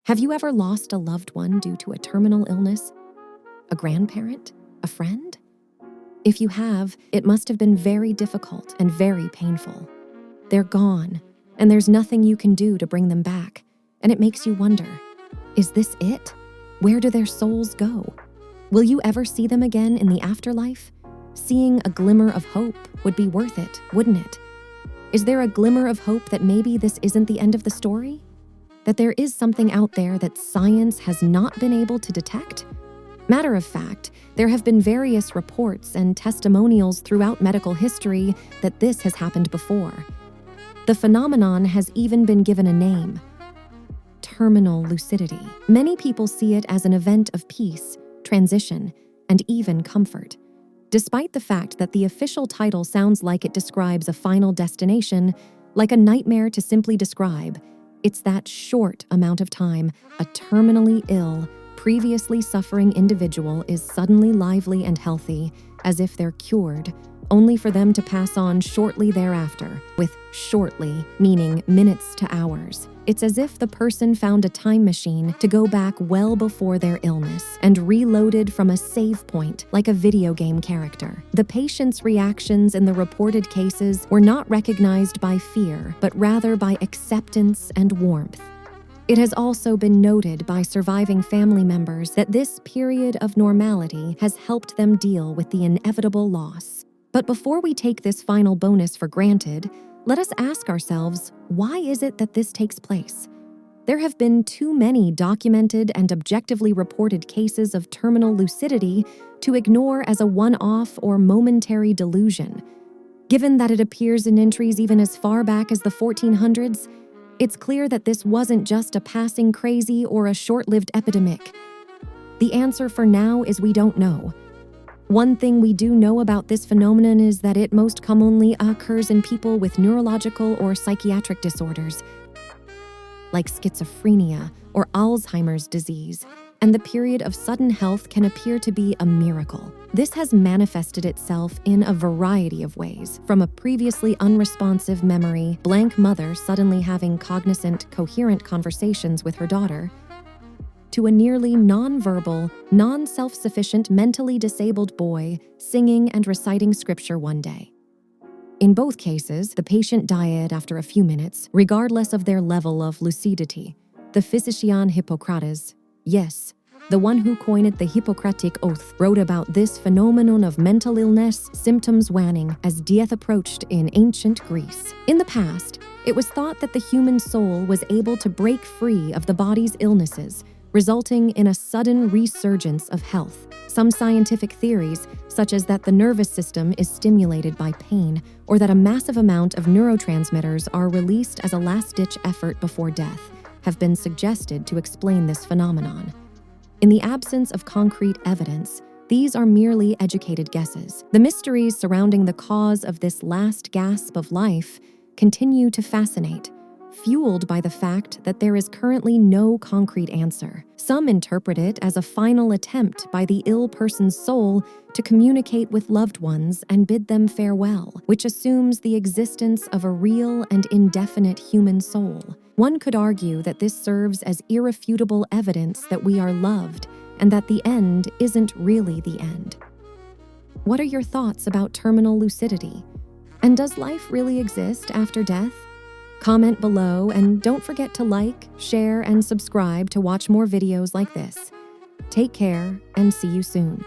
Have you ever lost a loved one due to a terminal illness? A grandparent? A friend? If you have, it must have been very difficult and very painful. They're gone, and there's nothing you can do to bring them back, and it makes you wonder, is this it? Where do their souls go? Will you ever see them again in the afterlife? Seeing a glimmer of hope would be worth it, wouldn't it? Is there a glimmer of hope that maybe this isn't the end of the story? That there is something out there that science has not been able to detect? Matter of fact, there have been various reports and testimonials throughout medical history that this has happened before. The phenomenon has even been given a name: terminal lucidity. Many people see it as an event of peace, transition, and even comfort. Despite the fact that the official title sounds like it describes a final destination, like a nightmare to simply describe, it's that short amount of time a terminally ill, previously suffering individual is suddenly lively and healthy, as if they're cured, only for them to pass on shortly thereafter, with shortly meaning minutes to hours. It's as if the person found a time machine to go back well before their illness and reloaded from a save point like a video game character. The patient's reactions in the reported cases were not recognized by fear, but rather by acceptance and warmth. It has also been noted by surviving family members that this period of normality has helped them deal with the inevitable loss. But before we take this final bonus for granted, let us ask ourselves, why is it that this takes place? There have been too many documented and objectively reported cases of terminal lucidity to ignore as a one-off or momentary delusion. Given that it appears in entries even as far back as the 1400s, it's clear that this wasn't just a passing crazy or a short-lived epidemic. The answer for now is we don't know. One thing we do know about this phenomenon is that it most commonly occurs in people with neurological or psychiatric disorders, like schizophrenia or Alzheimer's disease, and the period of sudden health can appear to be a miracle. This has manifested itself in a variety of ways, from a previously unresponsive memory, blank mother suddenly having cognizant, coherent conversations with her daughter, to a nearly non-verbal, non-self-sufficient, mentally disabled boy singing and reciting scripture one day. In both cases, the patient died after a few minutes, regardless of their level of lucidity. The physician Hippocrates, yes, the one who coined the Hippocratic Oath, wrote about this phenomenon of mental illness symptoms waning as death approached in ancient Greece. In the past, it was thought that the human soul was able to break free of the body's illnesses, resulting in a sudden resurgence of health. Some scientific theories, such as that the nervous system is stimulated by pain, or that a massive amount of neurotransmitters are released as a last-ditch effort before death, have been suggested to explain this phenomenon. In the absence of concrete evidence, these are merely educated guesses. The mysteries surrounding the cause of this last gasp of life continue to fascinate, fueled by the fact that there is currently no concrete answer. Some interpret it as a final attempt by the ill person's soul to communicate with loved ones and bid them farewell, which assumes the existence of a real and indefinite human soul. One could argue that this serves as irrefutable evidence that we are loved and that the end isn't really the end. What are your thoughts about terminal lucidity? And does life really exist after death? Comment below and don't forget to like, share, and subscribe to watch more videos like this. Take care and see you soon.